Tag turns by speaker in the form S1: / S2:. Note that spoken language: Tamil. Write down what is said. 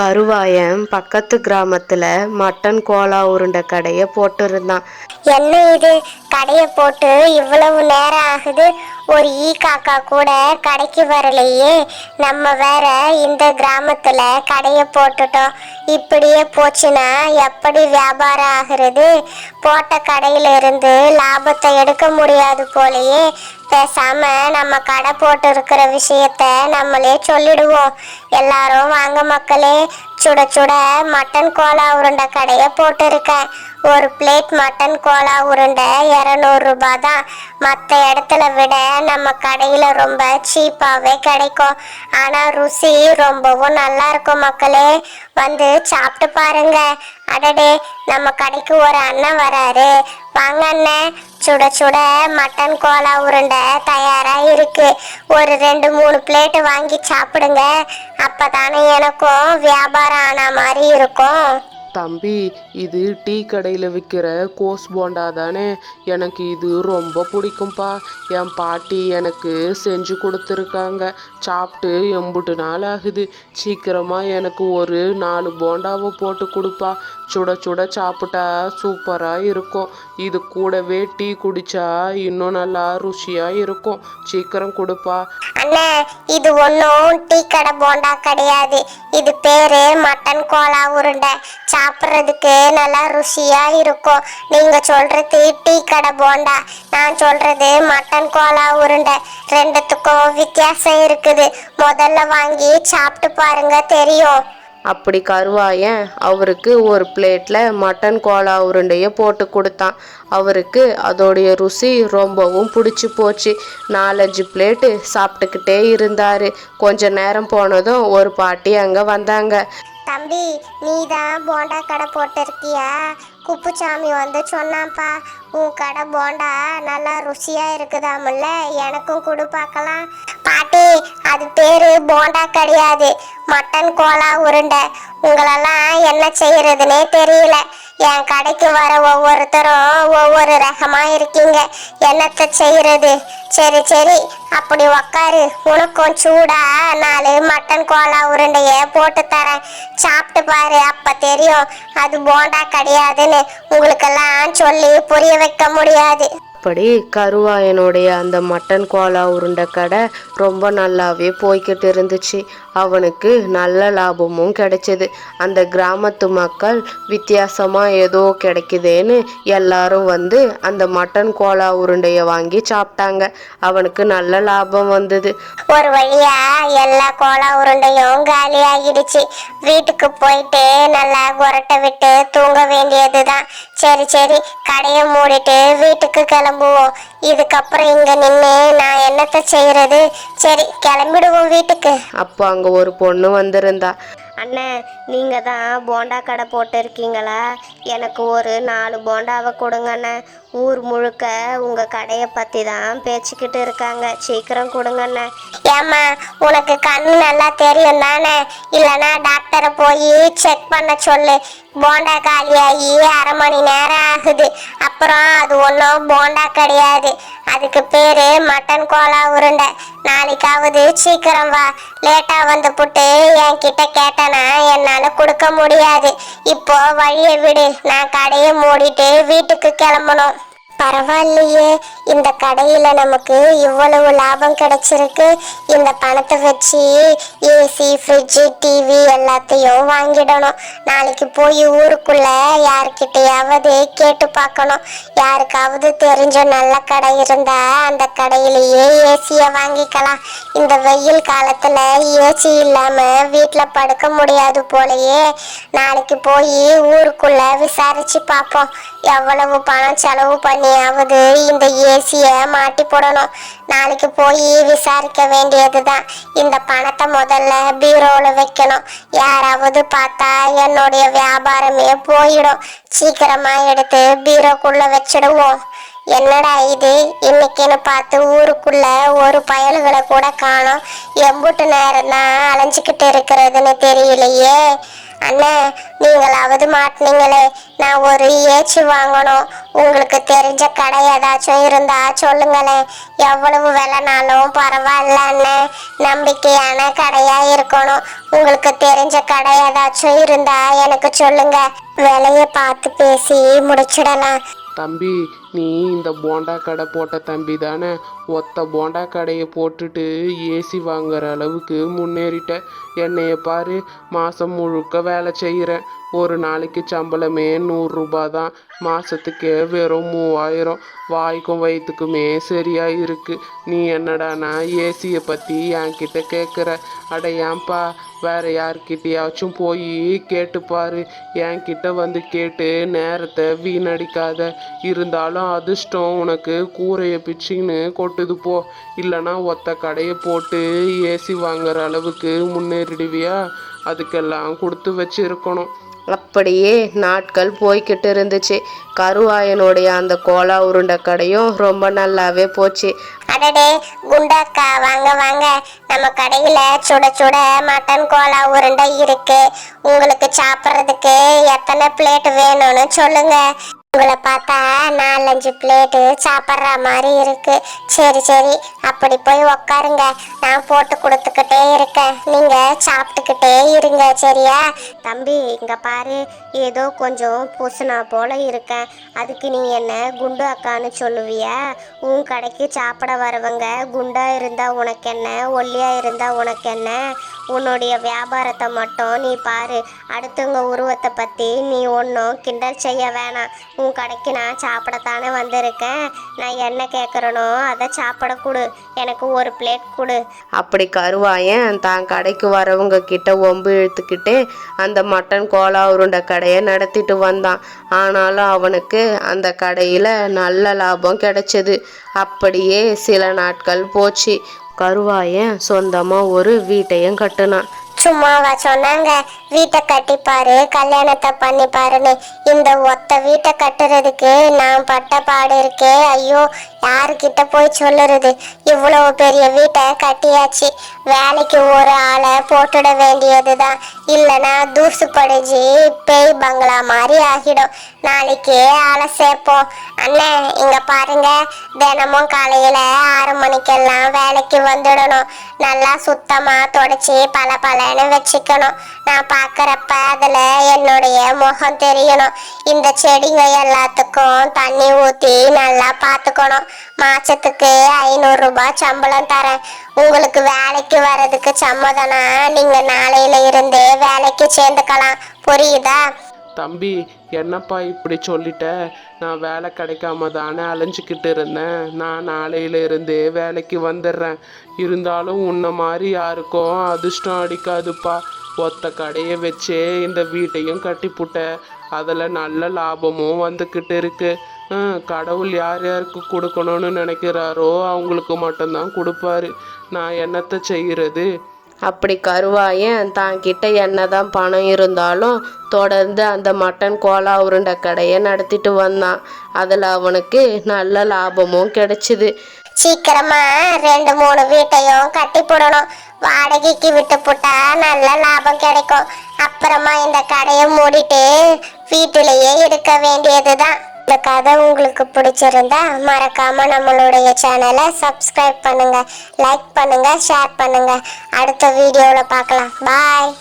S1: கருவாயன் பக்கத்து கிராமத்துல மட்டன் கோலா உருண்டை கடைய போட்டிருந்தான்.
S2: என்ன இது, கடைய போட்டு இவ்வளவு நேரம் ஆகுது, ஒரு காக்கா கூட கடைக்கு வரலையே. நம்ம வேற இந்த கிராமத்துல கடைய போட்டுட்டோம். இப்படியே போச்சுன்னா எப்படி வியாபாரம் ஆகுறது? போட்ட கடையில இருந்து லாபத்தை எடுக்க முடியாது போலயே. பேசாம நம்ம கடை போட்டு இருக்கிற விஷயத்த நம்மளே சொல்லிடுவோம். எல்லாரும் வாங்க மக்களே, சுட சுட மட்டன் கோலா உருண்டை கடைய போட்டிருக்கேன். ஒரு பிளேட் மட்டன் கோலா உருண்டை 200 ரூபாய் தான். மற்ற இடத்துல விட நம்ம கடையில் ரொம்ப சீப்பாகவே கிடைக்கும். ஆனால் ருசி ரொம்பவும் நல்லா இருக்கும் மக்களே, வந்து சாப்பிட்டு பாருங்க. அடடே, நம்ம கடைக்கு ஒரு அண்ணன் வராரு, வாங்க அண்ணன். சுட சுட மட்டன் கோலா உருண்டை தயாராக இருக்கு. ஒரு 2-3 பிளேட்டு வாங்கி சாப்பிடுங்க. அப்பதானே எனக்கும் வியாபாரம் ஆன மாதிரி இருக்கும்.
S1: தம்பி, இது டீ கடையில் விற்கிற கோஸ் போண்டா தானே? எனக்கு இது ரொம்ப பிடிக்கும்பா. என் பாட்டி எனக்கு செஞ்சு கொடுத்துருக்காங்க. சாப்பிட்டு எம்புட்டு நாள் ஆகுது. சீக்கிரமாக எனக்கு ஒரு 4 போண்டாவை போட்டு கொடுப்பா. சுட சுட சாப்பிட்டா சூப்பராக இருக்கும். இது கூடவே டீ குடிச்சா இன்னும் நல்லா ருசியாக இருக்கும். சீக்கிரம் கொடுப்பா.
S2: அண்ணா, இது ஒன்றும் டீ கடை போண்டா கிடையாது. இது பேரு மட்டன் கோலா உருண்டை. சாப்பிட்றதுக்கு நல்லா ருசியா இருக்கும். நீங்க சொல்றது டீ கடை போண்டா, நான் சொல்றது மட்டன் கோலா உருண்டை. ரெண்டுத்துக்கும் வித்தியாசம் இருக்குது. முதல்ல வாங்கி சாப்பிட்டு பாருங்க, தெரியும்.
S1: அப்படி கருவாயன் அவருக்கு ஒரு பிளேட்ல மட்டன் கோலா உருண்டைய போட்டு கொடுத்தான். அவருக்கு அதோடைய ருசி ரொம்பவும் பிடிச்சி போச்சு. 4-5 பிளேட்டு சாப்பிட்டுக்கிட்டே இருந்தாரு. கொஞ்ச நேரம் போனதும் ஒரு பாட்டி அங்க வந்தாங்க.
S2: தம்பி, நீ தான் போண்டா கடை போட்டிருக்கியா? குப்புசாமி வந்து சொன்னான்ப்பா, உன் கடை போண்டா நல்லா ருசியா இருக்குதாமுல்ல, எனக்கும் கொடு பார்க்கலாம். பாட்டி, அது பேரு போண்டா கிடையாது, மட்டன் கோலா உருண்டை. உங்களெல்லாம் என்ன செய்யறதுன்னே தெரியல. என் கடைக்கு வர ஒவ்வொருத்தரும் ஒவ்வொரு ரகமா இருக்கீங்க. என்னத்தை செய்யறது? சரி சரி, அப்படி உக்காரு. உனக்கும் சூடா 4 மட்டன் கோலா உருண்டைய போட்டு தரேன். சாப்பிட்டு பாரு, அப்ப தெரியும் அது போண்டா கிடையாதுன்னு. உங்களுக்கெல்லாம் சொல்லி புரிய வைக்க முடியாது.
S1: அப்படி கருவாயனுடைய அந்த மட்டன் கோலா உருண்டை கடை ரொம்ப நல்லாவே போய்கிட்டு இருந்துச்சு. அவனுக்கு நல்ல லாபமும் கிடைச்சது. அந்த கிராமத்து மக்கள் வித்தியாசமாக ஏதோ கிடைக்குதேன்னு எல்லாரும் வந்து அந்த மட்டன் கோலா உருண்டையை வாங்கி சாப்பிட்டாங்க. அவனுக்கு நல்ல லாபம் வந்தது.
S2: ஒரு வழியா எல்லா கோலா உருண்டையும் காலி ஆகிடுச்சு. வீட்டுக்கு போயிட்டு நல்லா குரட்டை விட்டு தூங்க வேண்டியதுதான். சரி சரி, கடையை மூடிட்டு வீட்டுக்கு கிளம்புவோம். இதுக்கப்புறம் இங்க நின்று நான் என்னத்தை செய்யறது? சரி, கிளம்பிடுவோம் வீட்டுக்கு.
S1: அப்போ அங்க ஒரு பொண்ணு வந்திருந்தா.
S2: அண்ணே, நீங்க தான் போண்டா கடை போட்டு இருக்கீங்களா? எனக்கு ஒரு 4 போண்டாவை கொடுங்க அண்ணே. ஊர் முழுக்க உங்க கடையை பத்தி தான் பேச்சுக்கிட்டு இருக்காங்க. சீக்கிரம் கொடுங்க அண்ணே. ஏம்மா, உனக்கு கண்ணு நல்லா தெரியும் தானே? இல்லைன்னா டாக்டரை போய் செக் பண்ண சொல்லு. போண்டா காலியாகி 1/2 மணி நேரம் ஆகுது. அப்புறம் அது ஒன்றும் போண்டா கிடையாது, அதுக்கு பேரு மட்டன் கோலா உருண்டை. நாளைக்காவது சீக்கிரம் வா. லேட்டா வந்து புட்டு என்கிட்ட கேட்டனா என்னால கொடுக்க முடியாது. இப்போ வழியை விடு, நான் கடையை மூடிட்டு வீட்டுக்கு கிளம்பணும். பரவாயில்லையே, இந்த கடையில் நமக்கு இவ்வளவு லாபம் கிடைச்சிருக்கு. இந்த பணத்தை வச்சு ஏசி, ஃப்ரிட்ஜு, டிவி எல்லாத்தையும் வாங்கிடணும். நாளைக்கு போய் ஊருக்குள்ள யாருக்கிட்டையாவது கேட்டு பார்க்கணும். யாருக்காவது தெரிஞ்ச நல்ல கடை இருந்தா அந்த கடையிலேயே ஏசியை வாங்கிக்கலாம். இந்த வெயில் காலத்துல ஏசி இல்லாம வீட்டில் படுக்க முடியாது போலயே. நாளைக்கு போய் ஊருக்குள்ள விசாரிச்சு பார்ப்போம். எவ்வளவு பணம் செலவு பண்ணியாவது இந்த ஏசியை மாட்டி போடணும். நாளைக்கு போய் விசாரிக்க வேண்டியதுதான். இந்த பணத்தை முதல்ல பீரோவில் வைக்கணும். யாராவது பார்த்தா என்னுடைய வியாபாரமே போயிடும். சீக்கிரமா எடுத்து பீரோக்குள்ள வச்சிடுவோம். என்னடா இது, இன்னைக்குன்னு பார்த்து ஊருக்குள்ள ஒரு பயல்களை கூட காணோம். எம்புட்டு நேரம் தான் அலைஞ்சிக்கிட்டு இருக்கிறதுன்னு தெரியலையே. அண்ணே, நீங்களாவது மாட்டினீங்களே, நான் ஒரு ஏச்சு வாங்கணும். உங்களுக்கு தெரிஞ்ச கடை ஏதாச்சும் இருந்தா சொல்லுங்களேன். எவ்வளவு விலைனாலும் பரவாயில்ல அண்ணே, நம்பிக்கையான கடையா இருக்கணும். உங்களுக்கு தெரிஞ்ச கடை ஏதாச்சும் இருந்தா எனக்கு சொல்லுங்க, விலைய பார்த்து பேசி முடிச்சிடலாம்.
S1: தம்பி, நீ இந்த போண்டா கடை போட்ட தம்பி தானே? ஒத்த போண்டா கடையை போட்டுட்டு ஏசி வாங்குற அளவுக்கு முன்னேறிட்ட. என்னைய பாரு, மாதம் முழுக்க வேலை செய்கிறேன். ஒரு நாளைக்கு சம்பளமே 100 ரூபா தான். மாதத்துக்கே வெறும் 3000. வாய்க்கும் வயிற்றுக்குமே சரியா இருக்கு. நீ என்னடானா ஏசியை பற்றி என்கிட்ட கேட்குற? அட ஏன்பா, வேற யார்கிட்டயாச்சும் போய் கேட்டுப்பாரு. என்கிட்ட வந்து கேட்டு நேரத்தை வீணடிக்காத. இருந்தாலும் அதிர்ஷ்டம் உனக்கு கூரையை பிச்சின்னு கொட்டுது போ. இல்லைனா ஒத்த கடையை போட்டு ஏசி வாங்குற அளவுக்கு முன்னேறிடுவியா? அதுக்கெல்லாம் கொடுத்து வச்சிருக்கணும்.
S2: அப்படியே நாட்கள் போய்கிட்டு இருந்துச்சு. கருவாயனுடைய அந்த கோலா உருண்டை கடையும் ரொம்ப நல்லாவே போச்சு. அடடே குண்டாக்கா, வாங்க வாங்க, நம்ம கடையில சுட சுட மட்டன் கோலா உருண்டை இருக்கு. உங்களுக்கு சாப்பிட்றதுக்கு எத்தனை பிளேட் வேணும்னு சொல்லுங்க. உங்களை பார்த்தா 4-5 பிளேட்டு சாப்பிட்ற மாதிரி இருக்கு. சரி சரி, அப்படி போய் உக்காருங்க, நான் போட்டு கொடுத்துக்கிட்டே இருக்கேன், நீங்க சாப்பிட்டுக்கிட்டே இருங்க, சரியா? தம்பி, இங்க பாரு, ஏதோ கொஞ்சம் பூசுனா போல இருக்கேன். அதுக்கு நீ என்ன குண்டு அக்கான்னு சொல்லுவியா? உன் கடைக்கு சாப்பிட வரவங்க குண்டா இருந்தா உனக்கு என்ன, ஒல்லியா இருந்தா உனக்கு என்ன? உன்னுடைய வியாபாரத்தை மட்டும் நீ பாரு. அடுத்தவங்க உருவத்தை பற்றி நீ ஒன்றும் கிண்டல் செய்ய வேணாம். உன் கடைக்கு நான் சாப்பிடத்தானே வந்திருக்கேன். நான் என்ன கேட்குறனோ அதை சாப்பிட கொடு, எனக்கு ஒரு பிளேட் கொடு. அப்படி கருவாயன் தான் கடைக்கு வரவங்க கிட்ட ஒம்பு இழுத்துக்கிட்டு அந்த மட்டன் கோலா உருண்டை கடையை நடத்திட்டு வந்தான். ஆனாலும் அவனுக்கு அந்த கடையில் நல்ல லாபம் கிடைச்சது. அப்படியே சில நாட்கள் போச்சு. கருவாயன் சொந்தமாக ஒரு வீட்டையும் கட்டினான். சும்மாவா சொன்னாங்க, வீட்டை கட்டிப்பாரு, கல்யாணத்தை பண்ணிப்பாருன்னு? இந்த ஒத்த வீட்டை கட்டுறதுக்கு நான் பட்ட பாடு இருக்கே, ஐயோ, யாருக்கிட்ட போய் சொல்லுறது? இவ்வளவு பெரிய வீட்டை கட்டியாச்சு, வேலைக்கு ஒரு ஆளை போட்டுட வேண்டியதுதான். இல்லைன்னா தூசு படிஞ்சு பேய் பங்களா மாதிரி ஆகிடும். நாளைக்கு ஆளை சேர்ப்போம். அண்ணே, இங்க பாருங்க, தினமும் காலையில 6 மணிக்கெல்லாம் வேலைக்கு வந்துடணும். நல்லா சுத்தமா தொடச்சி பல வச்சுக்கணும். நான் பார்க்கறப்ப அதுல என்னுடைய முகம் தெரியணும். இந்த செடிங்க எல்லாத்துக்கும் தண்ணி ஊத்தி நல்லா பார்த்துக்கணும். மாசத்துக்கு 500 ரூபாய் சம்பளம் தரேன். உங்களுக்கு வேலைக்கு வர்றதுக்கு சம்மதனா நீங்க நாளையில இருந்தே வேலைக்கு சேர்ந்துக்கலாம், புரியுதா?
S1: தம்பி, என்னப்பா இப்படி சொல்லிட்ட? நான் வேலை கிடைக்காம தானே அலைஞ்சிக்கிட்டு இருந்தேன். நான் நாளையில இருந்தே வேலைக்கு வந்துடுறேன். இருந்தாலும் உன்னை மாதிரி யாருக்கும் அதிர்ஷ்டம் அடிக்காதுப்பா. ஒத்த கடையை வச்சே இந்த வீட்டையும் கட்டிப்புட்ட. அதில் நல்ல லாபமும் வந்துக்கிட்டு இருக்கு. கடவுள் யார் யாருக்கு கொடுக்கணும்னு நினைக்கிறாரோ அவங்களுக்கு மட்டும்தான் கொடுப்பாரு. நான் என்னத்தை செய்கிறது?
S2: அப்படி கருவாயன் தான் கிட்ட என்னதான் பணம் இருந்தாலும் தொடர்ந்து அந்த மட்டன் கோலா உருண்டை கடையை நடத்திட்டு வந்தான். அதில் அவனுக்கு நல்ல லாபமும் கிடைச்சிது. சீக்கிரமா 2-3 வீட்டையும் கட்டி போடணும். வாடகைக்கு விட்டு போட்டா நல்ல லாபம் கிடைக்கும். அப்புறமா இந்த கடையை மூடிட்டு வீட்டிலேயே இருக்க வேண்டியதுதான். இந்த கதை உங்களுக்கு பிடிச்சிருந்தா மறக்காம நம்மளுடைய சேனலை சப்ஸ்கிரைப் பண்ணுங்க, லைக் பண்ணுங்க, ஷேர் பண்ணுங்க. அடுத்த வீடியோவில் பார்க்கலாம். பாய்.